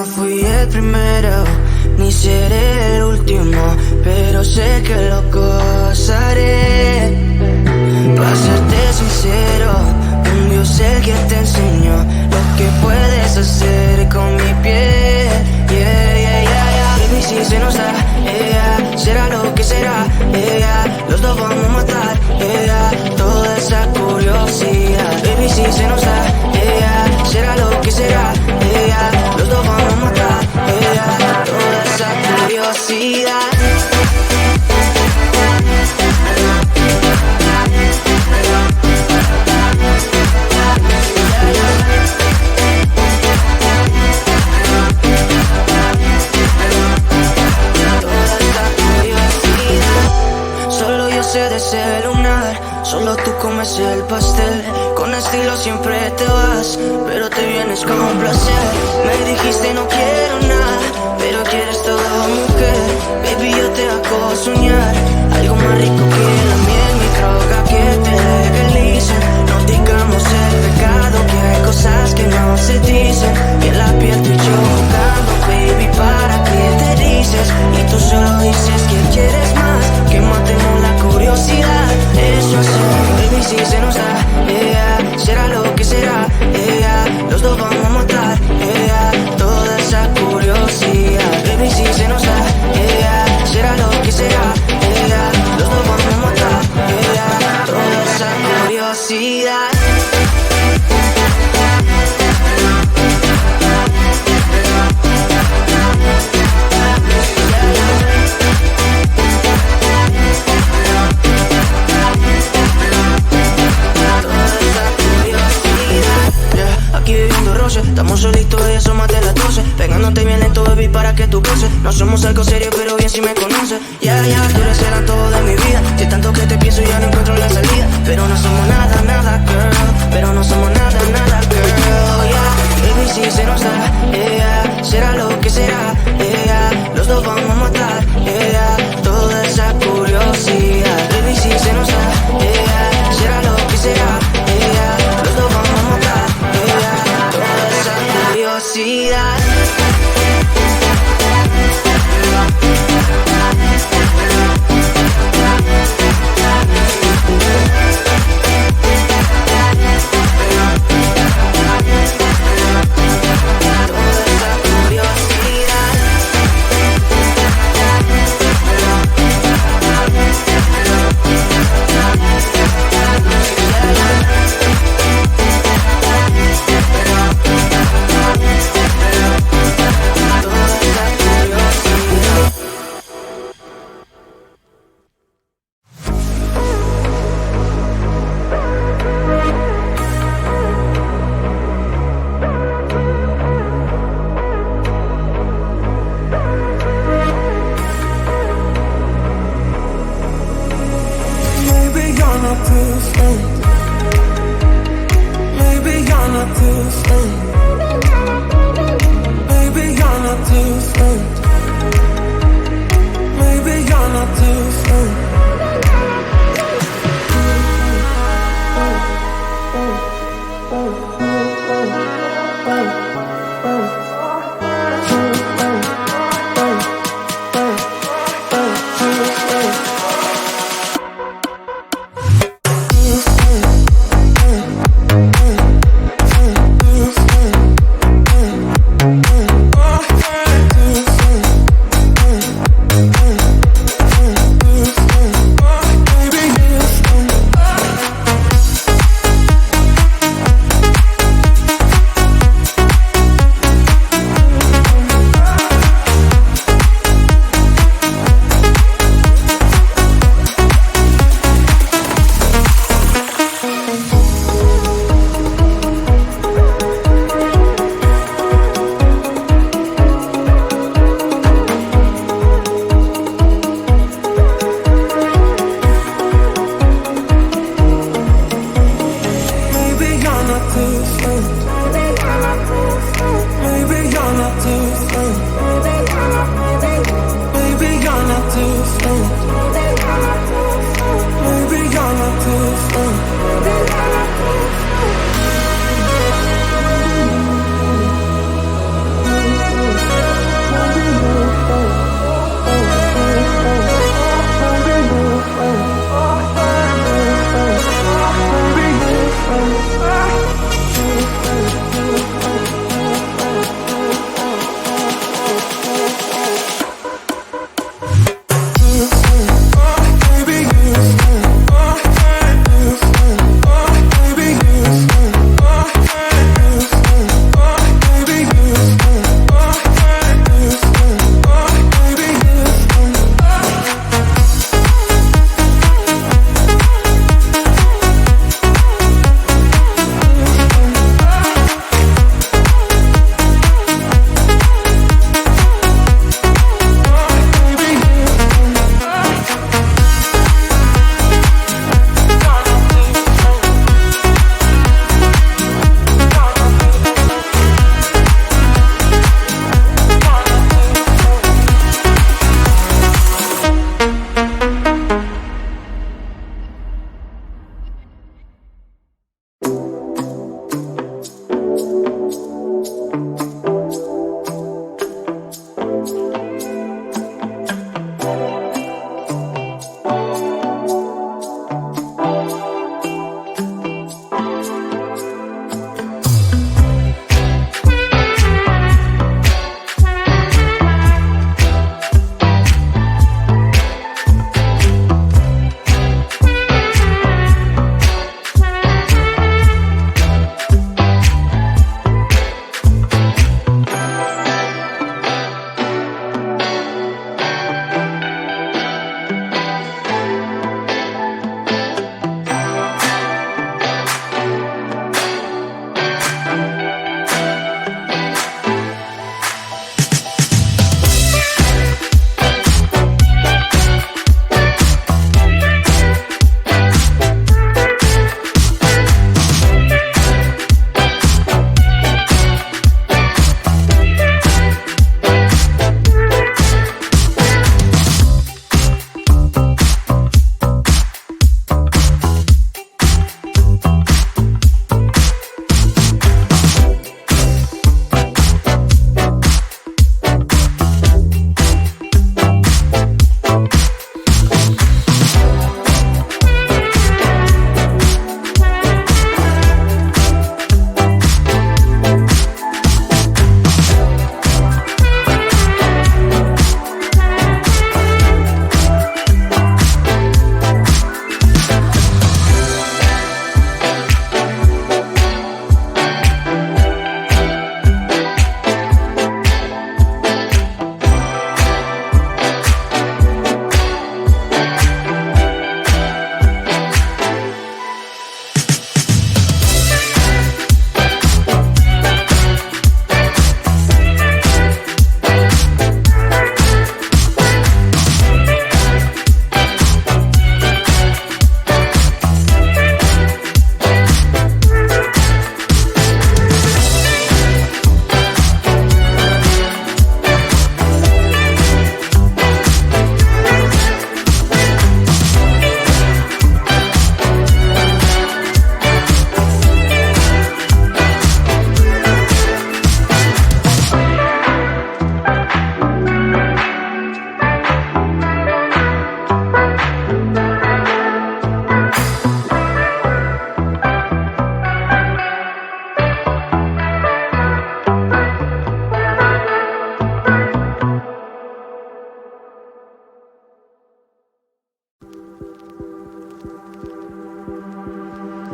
no fui el primero, ni seré el último, pero sé que lo gozaré. Para serte sincero, un Dios el que te enseñó lo que puedes hacer con mi piel. Baby, si se nos da, será lo que será, los dos vamos a matar, toda esa curiosidad. Baby, si se nos da, será lo que será, los dos vamos a matar, toda esa curiosidad. De celular, solo tú comes el pastel. Con estilo siempre te vas, pero te vienes con un placer. Me dijiste no quiero nada, pero quieres todo, mujer. Baby, yo te hago soñar algo más rico que la miel, mi droga que te legalice. No digamos el pecado, que hay cosas que no se dicen. Y en la piel tú y yo jugando, baby, ¿para qué te dices? Y tú solo dices que quieres más, que matemos la curiosidad. Eso es, baby, si se nos da, será lo que será, los dos vamos a matar, toda esa curiosidad. Baby, si se nos da, será lo que será, los dos vamos a matar, toda esa curiosidad. Estamos solitos y eso más de las 12, pegándote bien lento, baby, para que tú goces. No somos algo serio, pero bien si me conoces. Tú eres el antojo de mi vida. Si tanto que te pienso ya no encuentro la salida. Pero no somos nada, nada, girl. Pero no somos nada, nada, girl. Baby, si se nos da, será lo que será, los dos vamos a matar, toda esa curiosidad. Baby, si se nos da, será lo que será, los dos vamos a matar, toda esa curiosidad.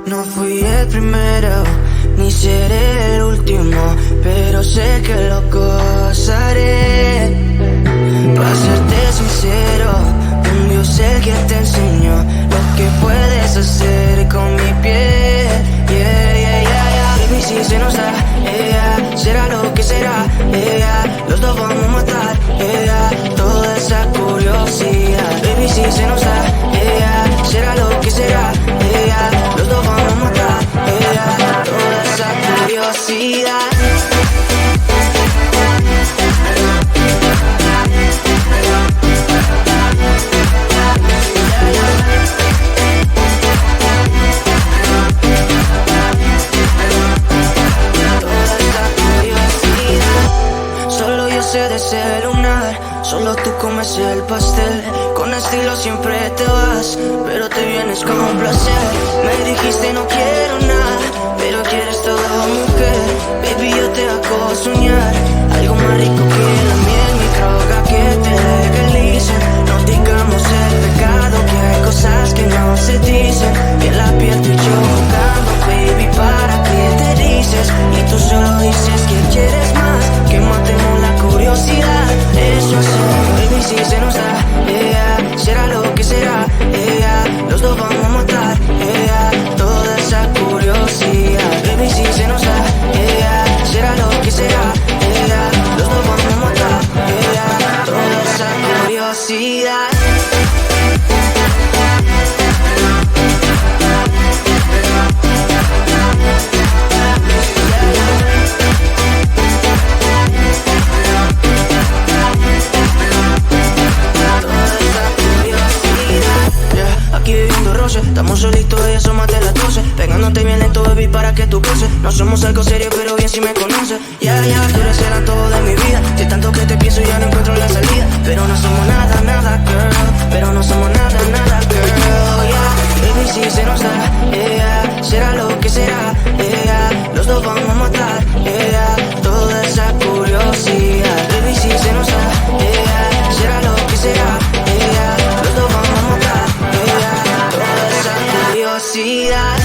No fui el primero, ni seré el último, pero sé que lo gozaré. Para serte sincero, un Dios el que te enseñó lo que puedes hacer con mi piel. Yeah, yeah, yeah, yeah. Baby, si se nos da, yeah, será lo que será, yeah, los dos vamos a matar, yeah, toda esa curiosidad. Baby, si se nos da, yeah, será lo que será, yeah, los dos vamos a matar, yeah, toda esa curiosidad. De ese lunar, solo tú comes el pastel. Con estilo siempre te vas, pero te vienes con un placer. Me dijiste no quiero nada, pero quieres toda mujer. Baby, yo te hago soñar algo más rico que la miel, mi droga que te legalicen. No digamos el pecado, que hay cosas que no se dicen. Y en la piel tú y yo jugando, baby, ¿para qué te dices? Y tú solo dices que quieres más, que matemos la curiosidad. Eso hacemos, baby, si se nos da, yeah, será lo que será, yeah, los dos vamos a matar, yeah, toda esa curiosidad. Baby, si se nos da, yeah, será lo que será, yeah, los dos vamos a matar, yeah, toda esa curiosidad. Aquí viviendo roce, estamos solitos y asómate las 12. Pegándote bien lento, baby, para que tú goces. No somos algo serio, pero bien si me conoces. Ya, ya, tú eres el todo de mi vida. De tanto que te pienso ya no encuentro la salida. Pero no somos nada, nada, girl. Pero no somos nada, nada, girl. Yeah, baby, si se nos da, yeah, será lo que será, yeah, los dos vamos a matar, yeah, toda esa curiosidad. Baby, si se nos da, yeah, será lo que será, yeah, los dos vamos a matar, yeah, toda esa curiosidad.